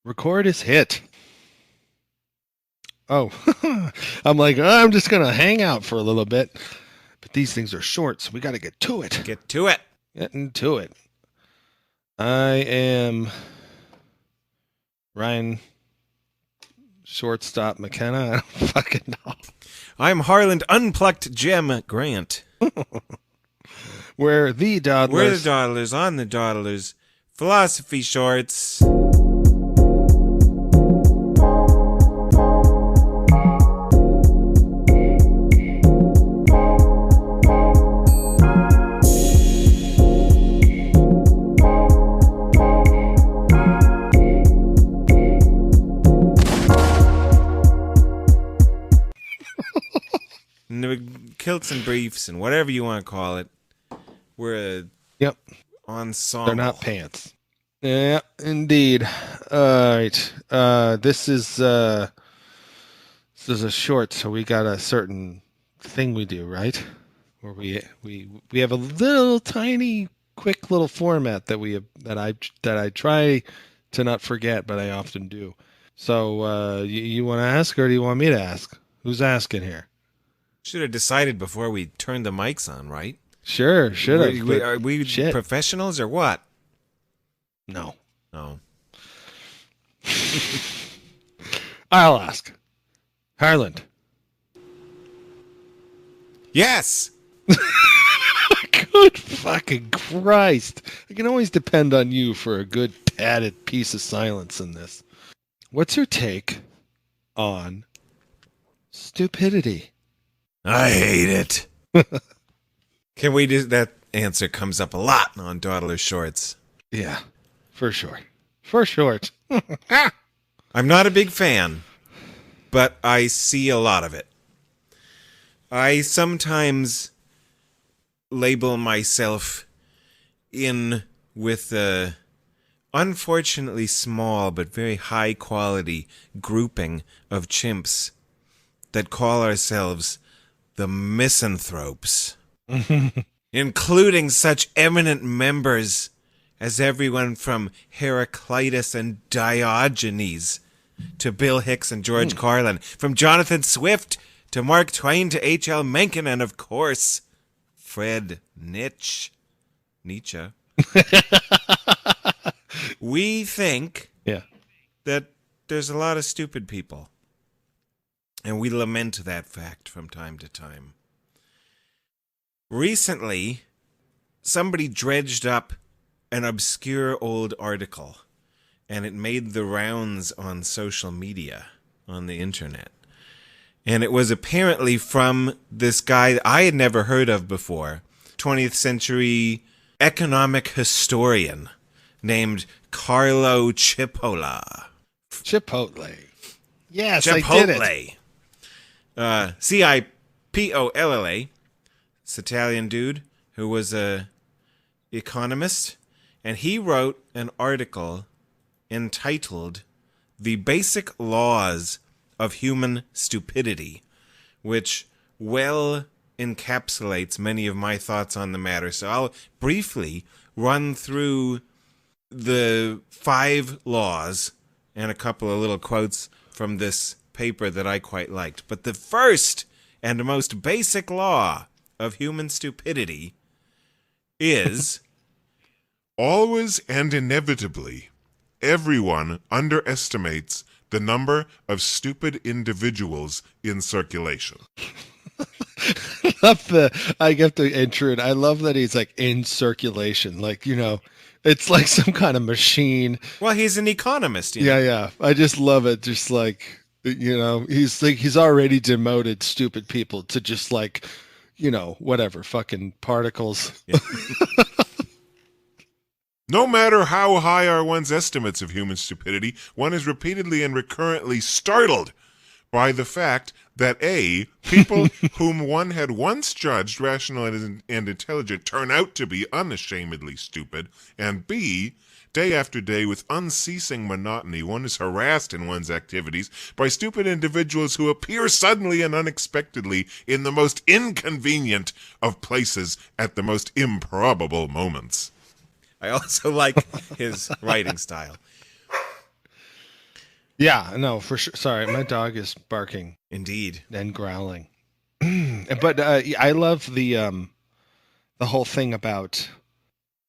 Record is hit. Oh, I'm like, I'm just going to hang out for a little bit. But these things are short, so we got to get to it. Get to it. Getting to it. I am Ryan Shortstop McKenna. I don't fucking know. I'm Harland Unplucked Gem Grant. We're the Dawdlers. We're the Dawdlers on the Dawdlers. Philosophy Shorts. Kilts and briefs and whatever you want to call it. We're Yep. ensemble. They're not pants. Yeah, indeed. All right. This is a short, so we got a certain thing we do, right? Where we have a little tiny, quick little format that I try to not forget, but I often do. So you want to ask, or do you want me to ask? Who's asking here? Should have decided before we turned the mics on, right? Sure, should have. Are we professionals or what? No. Oh. I'll ask. Harland. Yes! Good fucking Christ. I can always depend on you for a good padded piece of silence in this. What's your take on stupidity? I hate it. Can we do that? Answer comes up a lot on Dawdler Shorts. Yeah, for sure. For short. I'm not a big fan, but I see a lot of it. I sometimes label myself in with a unfortunately small but very high quality grouping of chimps that call ourselves the misanthropes, including such eminent members as everyone from Heraclitus and Diogenes to Bill Hicks and George Carlin, from Jonathan Swift to Mark Twain to H.L. Mencken, and of course, Fred Nietzsche. We think that there's a lot of stupid people. And we lament that fact from time to time. Recently, somebody dredged up an obscure old article, and it made the rounds on social media, on the internet. And it was apparently from this guy I had never heard of before, 20th century economic historian named Carlo Cippola. Chipotle. Yes, Chipotle. I did it. Cipolla. This Italian dude who was a economist, and he wrote an article entitled "The Basic Laws of Human Stupidity," which well encapsulates many of my thoughts on the matter. So I'll briefly run through the 5 laws and a couple of little quotes from this paper that I quite liked. But the first and most basic law of human stupidity is always and inevitably, everyone underestimates the number of stupid individuals in circulation. I get to intrude. I love that he's like in circulation. Like, it's like some kind of machine. Well, he's an economist. Yeah. I just love it. Just like, he's already demoted stupid people to just like, whatever, fucking particles. Yeah. No matter how high are one's estimates of human stupidity, one is repeatedly and recurrently startled by the fact that A, people whom one had once judged rational and intelligent turn out to be unashamedly stupid, and B, day after day with unceasing monotony, one is harassed in one's activities by stupid individuals who appear suddenly and unexpectedly in the most inconvenient of places at the most improbable moments. I also like his writing style. Yeah, no, for sure. Sorry, my dog is barking Indeed. and growling. But I love the whole thing about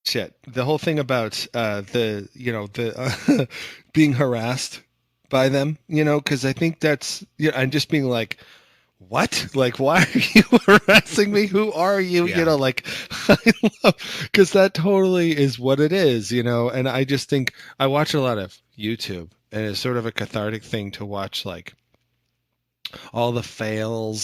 shit. The whole thing about the the being harassed by them. Because I think that's I'm just being like, what? Like, why are you harassing me? Who are you? Yeah. Like, I love, because that totally is what it is. And I just think I watch a lot of YouTube, and it's sort of a cathartic thing to watch, like all the fail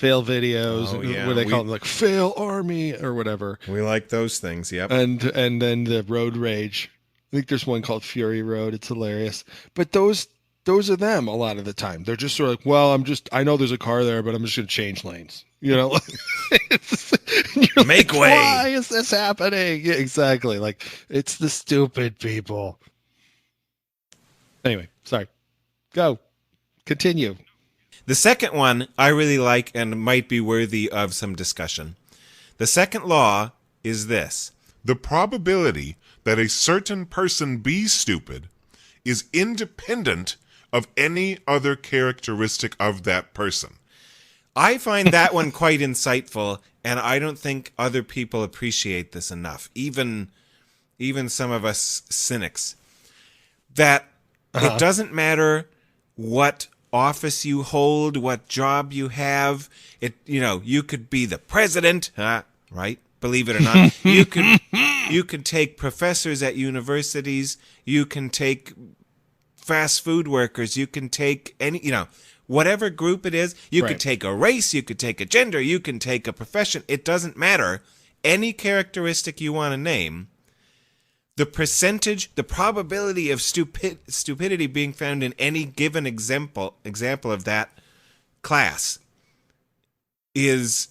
videos, Oh what yeah. they call We them, like fail army or whatever, we like those things. Yep. and then the road rage. I think there's one called Fury Road. It's hilarious. But those are them a lot of the time. They're just sort of like, well, I know there's a car there, but I'm just going to change lanes. And you're Make like, why way. is this happening? Yeah, exactly. Like, it's the stupid people. Anyway, sorry. Go. Continue. The second one I really like and might be worthy of some discussion. The second law is this. The probability that a certain person be stupid is independent of any other characteristic of that person. I find that one quite insightful, and I don't think other people appreciate this enough. Even some of us cynics. That it doesn't matter what office you hold, what job you have. You could be the president, right? Believe it or not, you could take professors at universities. You can take fast food workers. You can take whatever group it is. You could Right. take a race. You could take a gender. You can take a profession. It doesn't matter. Any characteristic you want to name. The percentage, the probability of stupidity being found in any given example of that class is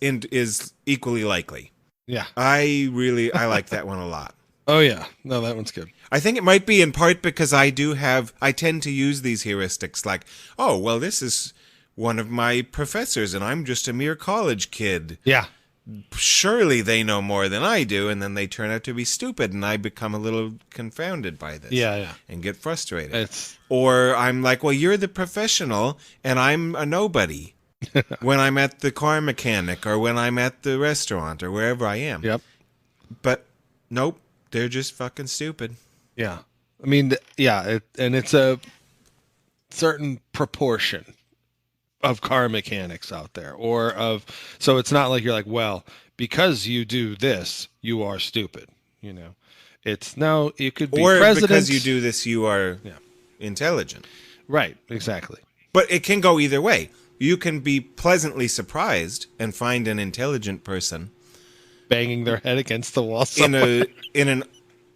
equally likely. Yeah. I like that one a lot. Oh, yeah. No, that one's good. I think it might be in part because I tend to use these heuristics like, oh, well, this is one of my professors and I'm just a mere college kid. Yeah. Surely they know more than I do, and then they turn out to be stupid, and I become a little confounded by this. Yeah, yeah. And get frustrated. It's Or I'm like, well, you're the professional, and I'm a nobody when I'm at the car mechanic, or when I'm at the restaurant, or wherever I am. Yep. But nope, they're just fucking stupid. Yeah. I mean, and it's a certain proportion of car mechanics out there, so it's not like you're like, well, because you do this, you are stupid. It's no, it could be Or presidents. because you do this, you are Yeah. intelligent. Right. Exactly. But it can go either way. You can be pleasantly surprised and find an intelligent person Banging their head against the wall in somewhere.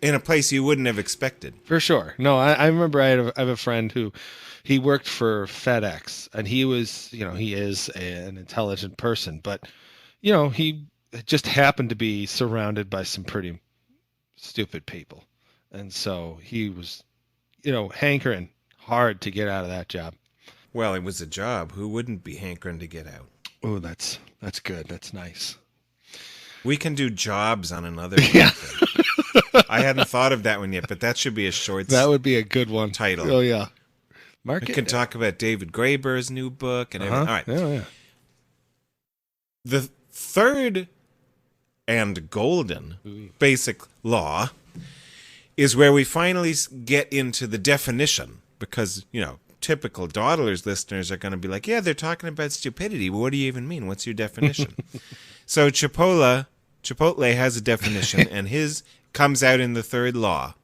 a place you wouldn't have expected. For sure. No, I remember I have a friend who he worked for FedEx, and he was, he is an intelligent person, but, he just happened to be surrounded by some pretty stupid people. And so he was, hankering hard to get out of that job. Well, it was a job. Who wouldn't be hankering to get out? Oh, that's good. That's nice. We can do jobs on another Yeah. I hadn't thought of that one yet, but that should be a short That would be a good one. title. Oh, yeah. Mark We it. can talk about David Graeber's new book and everything. All right. Oh, yeah. The third and golden basic law is where we finally get into the definition, because, typical Dawdlers listeners are going to be like, yeah, they're talking about stupidity. Well, what do you even mean? What's your definition? So Chipotle has a definition, and his comes out in the third law.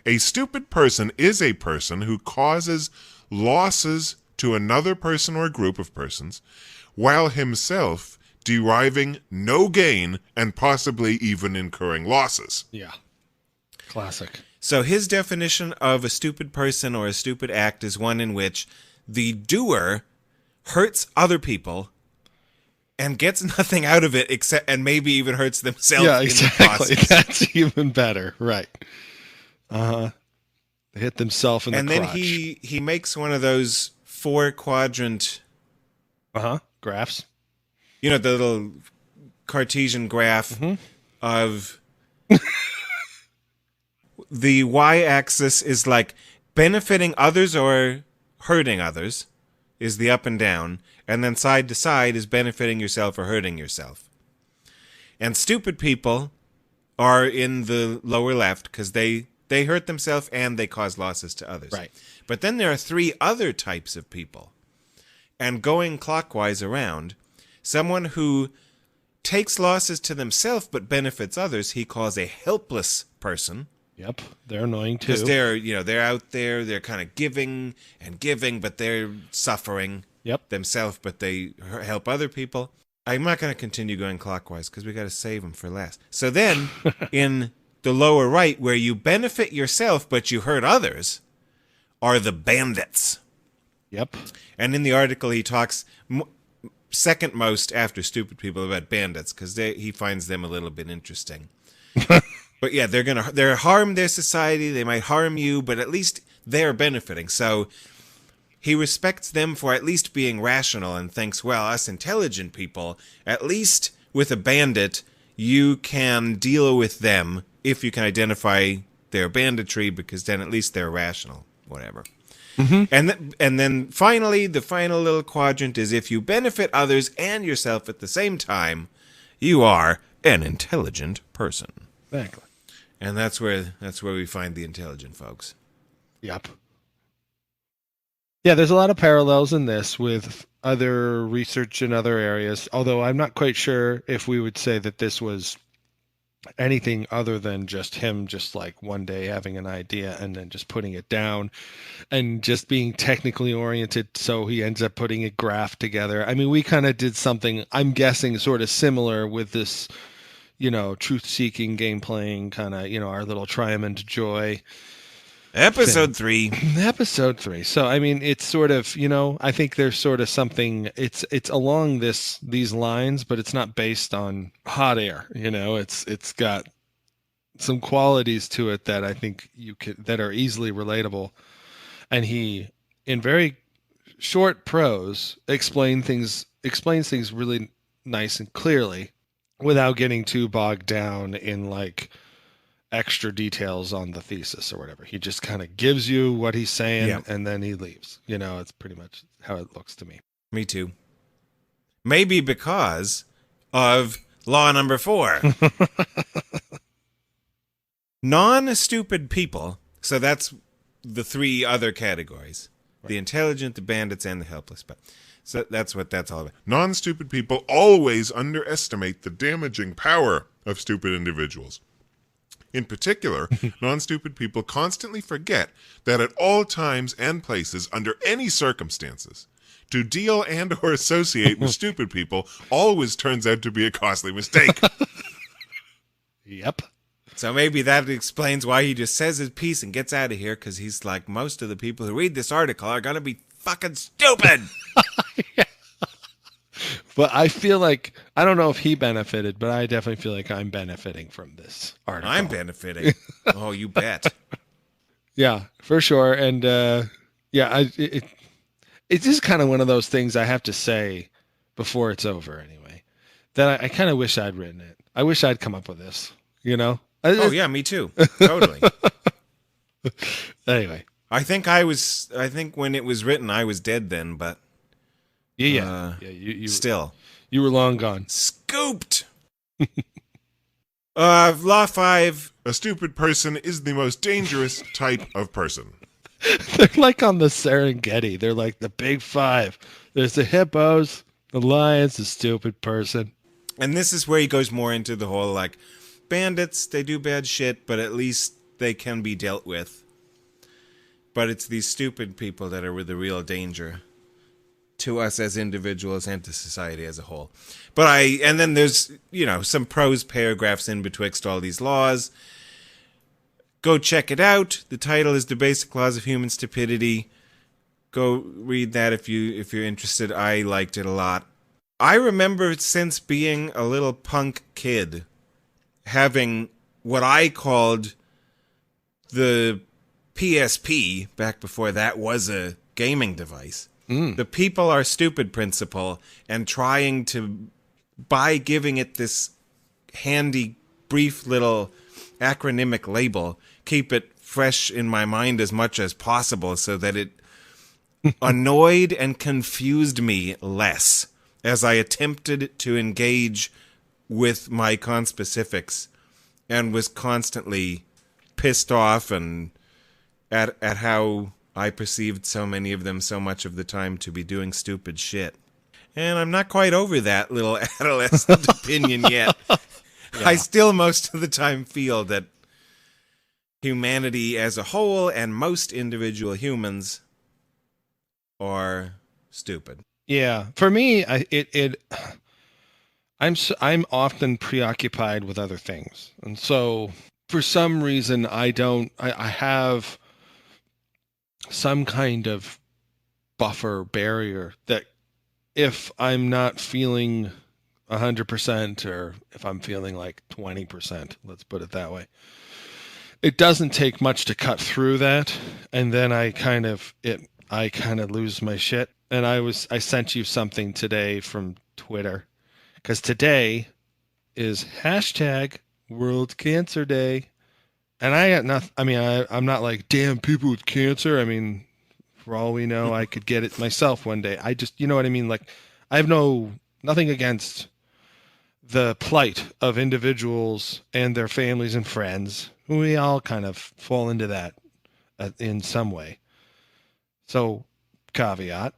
A stupid person is a person who causes losses to another person or group of persons, while himself deriving no gain and possibly even incurring losses. Yeah. Classic. So his definition of a stupid person or a stupid act is one in which the doer hurts other people and gets nothing out of it, and maybe even hurts themselves Yeah, in the exactly. process. That's even better. Right. They hit themselves in And the then crotch. he makes one of those 4-quadrant, Graphs. the little Cartesian graph of the y-axis is like benefiting others or hurting others is the up and down, and then side to side is benefiting yourself or hurting yourself. And stupid people are in the lower left because they hurt themselves and they cause losses to others. Right. But then there are three other types of people. And going clockwise around, someone who takes losses to themselves but benefits others, he calls a helpless person. Yep, they're annoying too. Because they're out there, they're kind of giving, but they're suffering themselves, but they help other people. I'm not going to continue going clockwise because we got to save them for last. So then, in the lower right, where you benefit yourself but you hurt others, are the bandits. Yep. And in the article, he talks second most after stupid people about bandits because he finds them a little bit interesting. But yeah, they're harm their society. They might harm you, but at least they're benefiting. So he respects them for at least being rational and thinks, well, us intelligent people, at least with a bandit, you can deal with them if you can identify their banditry, because then at least they're rational, whatever. Mm-hmm. And then finally, the final little quadrant is if you benefit others and yourself at the same time, you are an intelligent person. Exactly. And that's where we find the intelligent folks. Yep. Yeah, there's a lot of parallels in this with other research in other areas, although I'm not quite sure if we would say that this was anything other than just him just like one day having an idea and then just putting it down and just being technically oriented, so he ends up putting a graph together. I mean, we kind of did something, I'm guessing, sort of similar with this, truth-seeking, game-playing kind of, our little triumphant joy. Episode 3. Episode 3. So, I mean, it's sort of, I think there's sort of something, it's along these lines, but it's not based on hot air, it's got some qualities to it that I think that are easily relatable. And he, in very short prose, explains things really nice and clearly without getting too bogged down in like extra details on the thesis or whatever. He just kind of gives you what he's saying and then he leaves. It's pretty much how it looks to me. Me too. Maybe because of law number 4. Non-stupid people. So that's the 3 other categories. Right. The intelligent, the bandits, and the helpless. But so that's what that's all about. Non-stupid people always underestimate the damaging power of stupid individuals. In particular, non-stupid people constantly forget that at all times and places, under any circumstances, to deal and or associate with stupid people always turns out to be a costly mistake. Yep. So maybe that explains why he just says his piece and gets out of here, because he's like, most of the people who read this article are going to be fucking stupid. Yeah. But I feel like, I don't know if he benefited, but I definitely feel like I'm benefiting from this article. I'm benefiting. Oh, you bet. Yeah, for sure. And it's just kind of one of those things I have to say before it's over anyway, that I kind of wish I'd written it. I wish I'd come up with this, Oh, yeah, me too. Totally. Anyway. I think when it was written, I was dead then, but you still. You were long gone. Scooped. Law 5. A stupid person is the most dangerous type of person. They're like on the Serengeti. They're like the big 5. There's the hippos, the lions, the stupid person. And this is where he goes more into the whole, like, bandits, they do bad shit, but at least they can be dealt with. But it's these stupid people that are the real danger to us as individuals and to society as a whole. And then there's, some prose paragraphs in betwixt all these laws. Go check it out. The title is The Basic Laws of Human Stupidity. Go read that if you're interested. I liked it a lot. I remember since being a little punk kid having what I called the PSP, back before that was a gaming device. The people are stupid principle, and trying to, by giving it this handy, brief little acronymic label, keep it fresh in my mind as much as possible so that annoyed and confused me less as I attempted to engage with my conspecifics and was constantly pissed off and at how I perceived so many of them so much of the time to be doing stupid shit. And I'm not quite over that little adolescent opinion yet. Yeah. I still most of the time feel that humanity as a whole and most individual humans are stupid. Yeah, for me, I'm often preoccupied with other things, and so for some reason I have some kind of buffer barrier that if I'm not feeling 100% or if I'm feeling like 20%, let's put it that way, it doesn't take much to cut through that, and then I kind of lose my shit. And I sent you something today from Twitter because today is hashtag World Cancer Day, and I got nothing. I mean, I'm not like damn people with cancer. I mean, for all we know, I could get it myself one day. I just, you know what I mean? Like, I have nothing against the plight of individuals and their families and friends. We all kind of fall into that in some way. So, caveat.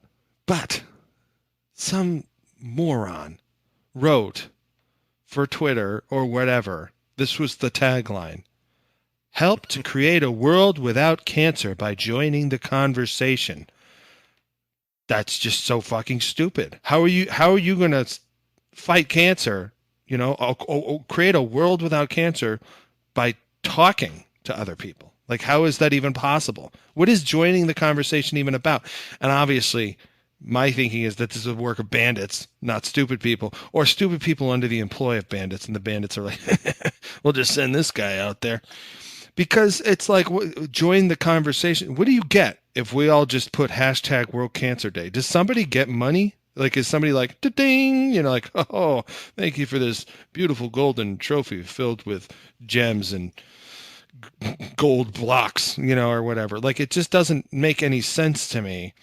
But some moron wrote for Twitter or whatever, this was the tagline: help to create a world without cancer by joining the conversation. That's just so fucking stupid. How are you going to fight cancer, create a world without cancer by talking to other people? Like, how is that even possible? What is joining the conversation even about? And obviously, my thinking is that this is a work of bandits, not stupid people, or stupid people under the employ of bandits. And the bandits are like, we'll just send this guy out there. Because it's like, join the conversation. What do you get if we all just put hashtag World Cancer Day? Does somebody get money? Like, is somebody like, ding, like, oh, thank you for this beautiful golden trophy filled with gems and gold blocks, or whatever. Like, it just doesn't make any sense to me.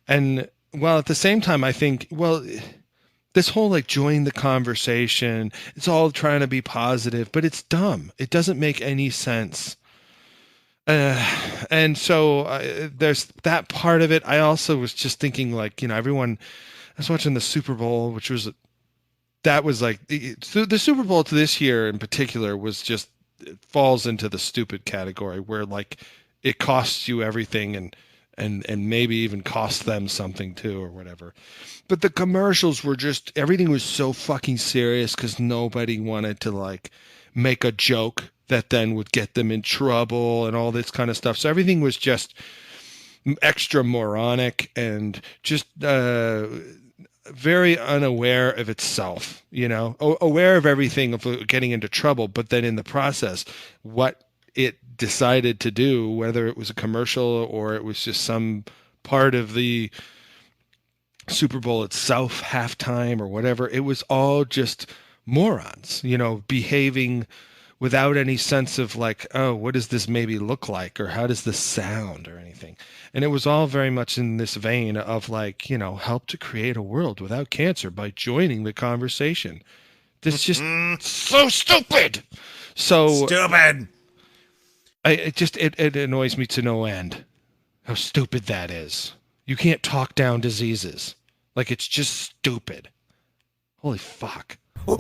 And well, at the same time, I think, well, this whole like join the conversation, it's all trying to be positive, but it's dumb. It doesn't make any sense. And so there's that part of it. I also was just thinking like, everyone, I was watching the Super Bowl, that was like the Super Bowl to this year in particular was just, it falls into the stupid category where like it costs you everything and maybe even cost them something too or whatever. But the commercials were just, everything was so fucking serious because nobody wanted to like make a joke that then would get them in trouble and all this kind of stuff. So everything was just extra moronic and just very unaware of itself, aware of everything of getting into trouble, but then in the process, what it decided to do, whether it was a commercial or it was just some part of the Super Bowl itself, halftime or whatever, it was all just morons, behaving without any sense of like, oh, what does this maybe look like? Or how does this sound or anything? And it was all very much in this vein of like, help to create a world without cancer by joining the conversation. This just so stupid. So stupid. It annoys me to no end how stupid that is. You can't talk down diseases. Like, it's just stupid. Holy fuck. The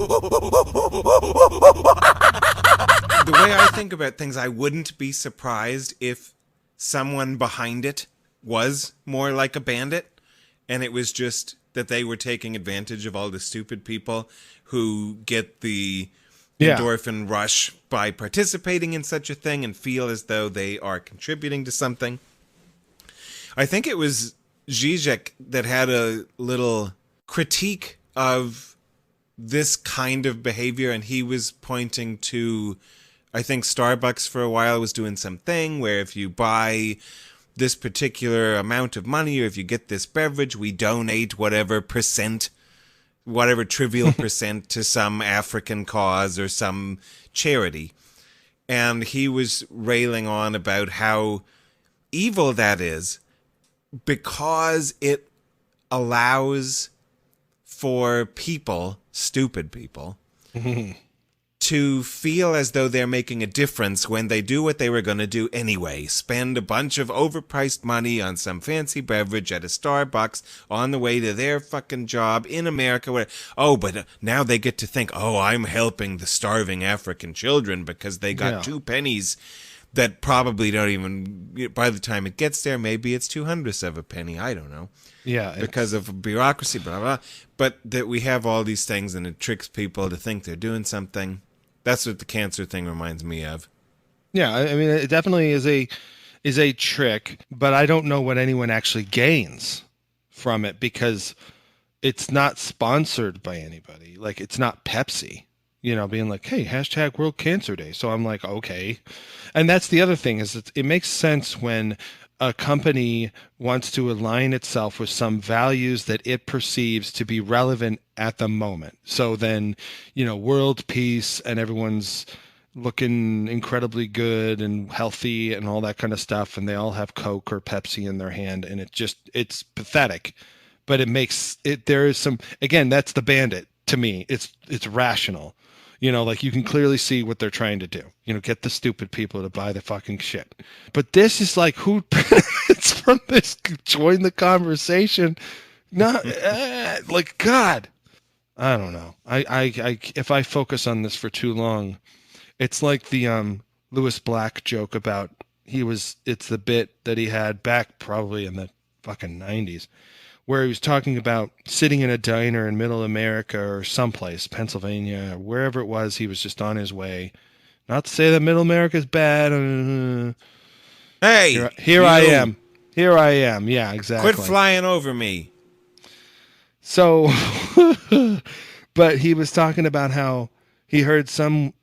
way I think about things, I wouldn't be surprised if someone behind it was more like a bandit, and it was just that they were taking advantage of all the stupid people who get the endorphin rush by participating in such a thing and feel as though they are contributing to something. I think it was Zizek that had a little critique of this kind of behavior, and he was pointing to, I think Starbucks for a while was doing something where if you buy this particular amount of money or if you get this beverage, we donate whatever trivial percent to some African cause or some charity. And he was railing on about how evil that is because it allows for people, stupid people, to feel as though they're making a difference when they do what they were going to do anyway. Spend a bunch of overpriced money on some fancy beverage at a Starbucks on the way to their fucking job in America. Where, oh, but now they get to think, oh, I'm helping the starving African children because they got Yeah. 2 pennies that probably don't even, by the time it gets there, maybe it's 2/100ths of a penny. I don't know. Yeah. Because of bureaucracy, blah, blah, blah. But that we have all these things and it tricks people to think they're doing something. That's what the cancer thing reminds me of. Yeah, I mean, it definitely is a trick, but I don't know what anyone actually gains from it because it's not sponsored by anybody. Like, it's not Pepsi, being like, hey, hashtag World Cancer Day. So I'm like, okay. And that's the other thing is it makes sense when a company wants to align itself with some values that it perceives to be relevant at the moment. So then, world peace and everyone's looking incredibly good and healthy and all that kind of stuff. And they all have Coke or Pepsi in their hand. And it's pathetic, but it makes it, there is some, again, that's the bandit to me. It's rational. Like you can clearly see what they're trying to do. Get the stupid people to buy the fucking shit. But this is like, who benefits from this? Join the conversation. Not like God. I don't know. I if I focus on this for too long, it's like the Lewis Black joke about it's the bit that he had back probably in the fucking 90s. Where he was talking about sitting in a diner in middle America or someplace, Pennsylvania, or wherever it was, he was just on his way. Not to say that middle America is bad. Hey! Here I am. Here I am. Yeah, exactly. Quit flying over me. So, but he was talking about how he heard some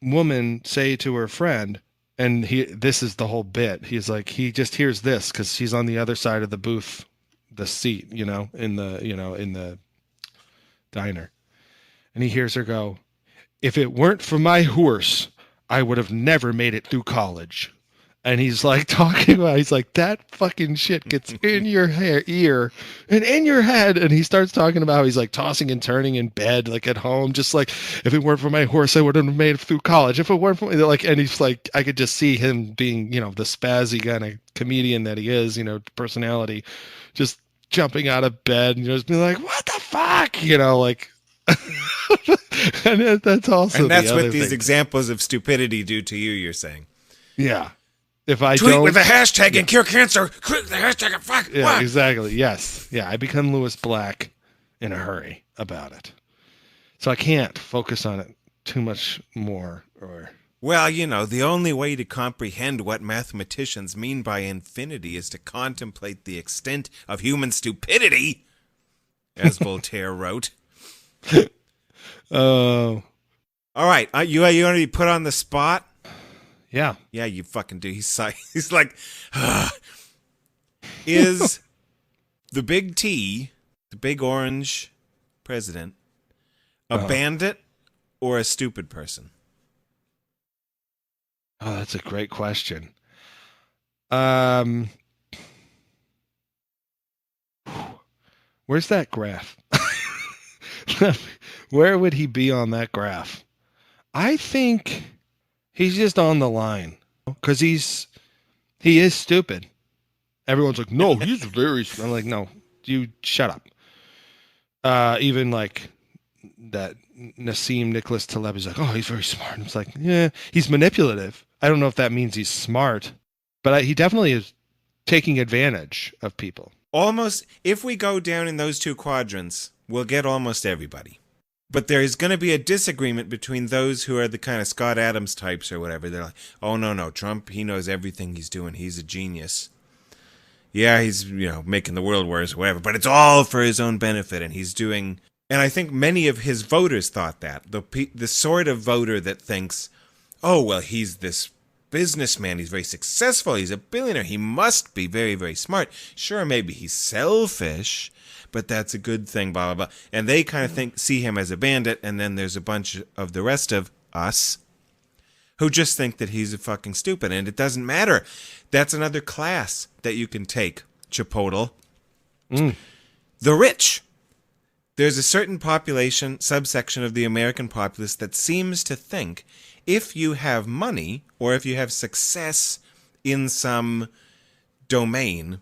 woman say to her friend, and this is the whole bit. He's like, he just hears this because she's on the other side of the booth, the seat, in the diner. And he hears her go, if it weren't for my horse, I would have never made it through college. And he's like talking about, he's like, that fucking shit gets in your ear and in your head. And he starts talking about how he's like tossing and turning in bed, like at home, just like, if it weren't for my horse, I would have made it through college. If it weren't for like, and he's like, I could just see him being, the spazzy kind of comedian that he is, personality, just jumping out of bed and just being like, what the fuck? Like, and that's also, and that's the what other these thing. examples of stupidity do to you, you're saying. Yeah. If I Tweet don't with the hashtag and cure cancer. Tweet with the hashtag and fuck. Yeah, What? exactly. Yes. Yeah, I become Lewis Black in a hurry about it. So I can't focus on it too much more or Well, the only way to comprehend what mathematicians mean by infinity is to contemplate the extent of human stupidity, as Voltaire wrote. oh, All right, you want to be put on the spot? yeah. Yeah, you fucking do. He's like, is the big T, the big orange president, a bandit or a stupid person? Oh, that's a great question. Where's that graph? Where would he be on that graph? I think he's just on the line because he is stupid. Everyone's like, no, he's very. I'm like, no, you shut up. Even like that Nassim Nicholas Taleb is like, oh, he's very smart. And it's like, yeah, he's manipulative. I don't know if that means he's smart, but he definitely is taking advantage of people. Almost, if we go down in those 2 quadrants, we'll get almost everybody. But there is going to be a disagreement between those who are the kind of Scott Adams types or whatever. They're like, oh, no, Trump, he knows everything he's doing. He's a genius. Yeah, he's, making the world worse, whatever, but it's all for his own benefit, and he's doing... And I think many of his voters thought that. The sort of voter that thinks, oh, well, he's this businessman. He's very successful. He's a billionaire. He must be very, very smart. Sure, maybe he's selfish, but that's a good thing, blah, blah, blah. And they kind of see him as a bandit, and then there's a bunch of the rest of us who just think that he's a fucking stupid, and it doesn't matter. That's another class that you can take Cippola. The rich. There's a certain population, subsection of the American populace that seems to think if you have money or if you have success in some domain,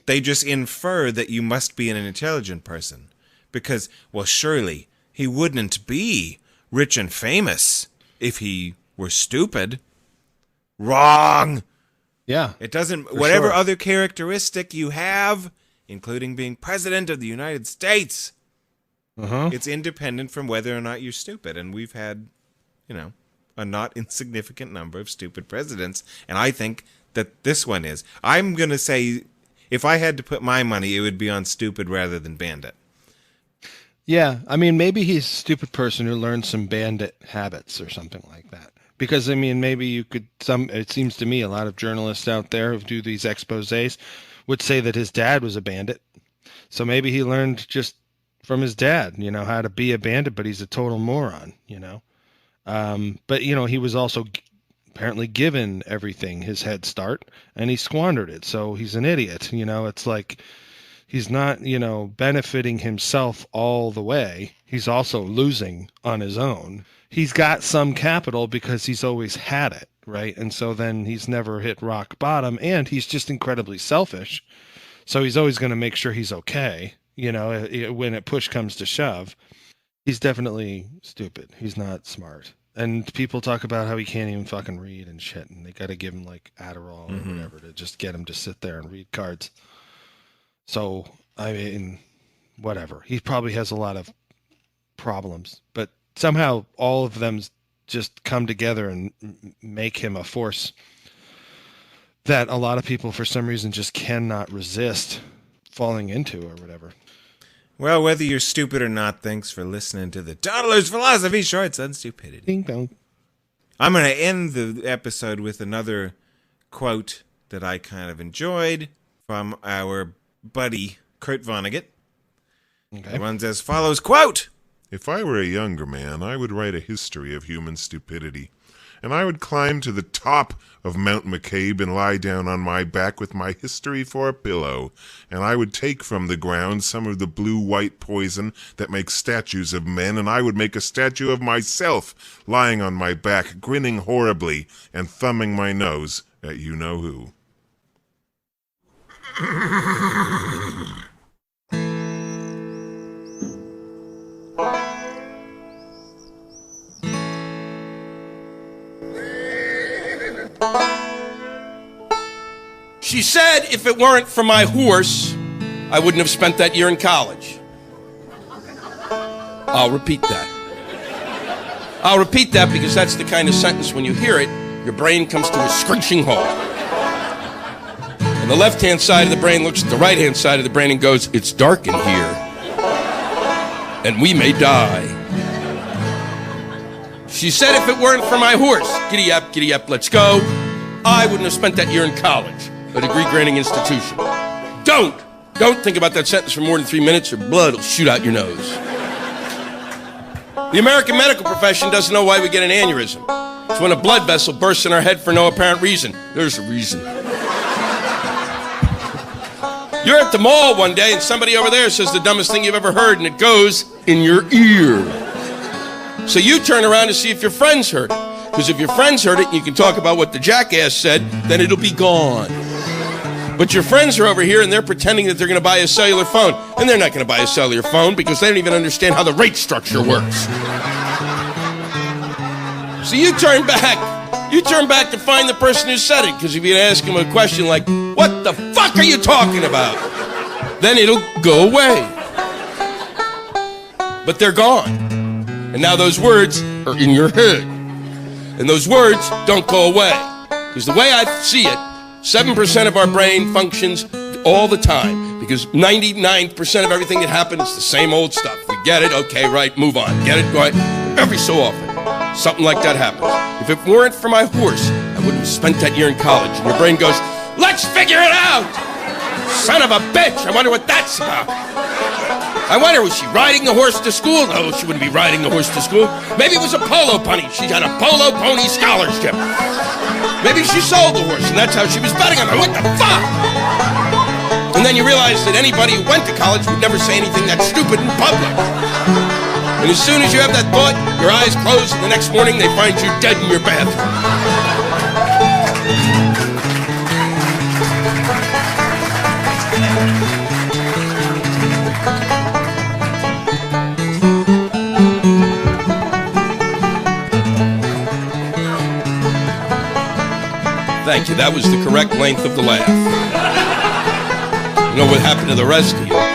they just infer that you must be an intelligent person. Because, well, surely he wouldn't be rich and famous if he were stupid. Wrong. Yeah. It doesn't, whatever other characteristic you have, including being president of the United States, it's independent from whether or not you're stupid. And we've had, a not insignificant number of stupid presidents. And I think that this one is. I'm going to say, if I had to put my money, it would be on stupid rather than bandit. Yeah. I mean, maybe he's a stupid person who learned some bandit habits or something like that. Because, I mean, maybe you could, it seems to me a lot of journalists out there who do these exposés would say that his dad was a bandit. So maybe he learned just from his dad, how to be a bandit, but he's a total moron, But, he was also apparently given everything, his head start, and he squandered it. So he's an idiot. It's like he's not, benefiting himself all the way. He's also losing on his own. He's got some capital because he's always had it, right? And so then he's never hit rock bottom, and he's just incredibly selfish. So he's always going to make sure he's okay, when push comes to shove. He's definitely stupid. He's not smart. And people talk about how he can't even fucking read and shit, and they got to give him like Adderall or whatever to just get him to sit there and read cards. So, I mean, whatever. He probably has a lot of problems, but somehow all of them just come together and make him a force that a lot of people, for some reason, just cannot resist falling into or whatever. Well, whether you're stupid or not, thanks for listening to the Dawdlers Philosophy Shorts on Stupidity. Ding dong. I'm going to end the episode with another quote that I kind of enjoyed from our buddy Kurt Vonnegut. Okay. It runs as follows, quote, If I were a younger man, I would write a history of human stupidity, and I would climb to the top of Mount McCabe and lie down on my back with my history for a pillow, and I would take from the ground some of the blue-white poison that makes statues of men, and I would make a statue of myself lying on my back, grinning horribly and thumbing my nose at you-know-who. She said if it weren't for my horse, I wouldn't have spent that year in college. I'll repeat that. I'll repeat that because that's the kind of sentence when you hear it, your brain comes to a screeching halt. And the left-hand side of the brain looks at the right-hand side of the brain and goes, it's dark in here, and we may die. She said if it weren't for my horse, giddy up, let's go, I wouldn't have spent that year in college, a degree-granting institution. Don't think about that sentence for more than 3 minutes or blood will shoot out your nose. The American medical profession doesn't know why we get an aneurysm. It's when a blood vessel bursts in our head for no apparent reason. There's a reason. You're at the mall one day and somebody over there says the dumbest thing you've ever heard and it goes in your ear. So you turn around to see if your friends heard it. Because if your friends heard it and you can talk about what the jackass said, then it'll be gone. But your friends are over here and they're pretending that they're going to buy a cellular phone. And they're not going to buy a cellular phone because they don't even understand how the rate structure works. So you turn back to find the person who said it. Because if you ask them a question like, what the fuck are you talking about? Then it'll go away. But they're gone. And now those words are in your head. And those words don't go away. Because the way I see it, 7% of our brain functions all the time. Because 99% of everything that happens is the same old stuff. We get it, okay, right, move on. Get it, right. Every so often, something like that happens. If it weren't for my horse, I wouldn't have spent that year in college. And your brain goes, let's figure it out! Son of a bitch, I wonder what that's about. I wonder, was she riding the horse to school? No, she wouldn't be riding the horse to school. Maybe it was a polo pony. She got a polo pony scholarship. Maybe she sold the horse, and that's how she was betting on it. What the fuck? And then you realize that anybody who went to college would never say anything that stupid in public. And as soon as you have that thought, your eyes close, and the next morning they find you dead in your bathroom. Thank you. That was the correct length of the laugh. You know what happened to the rest of you?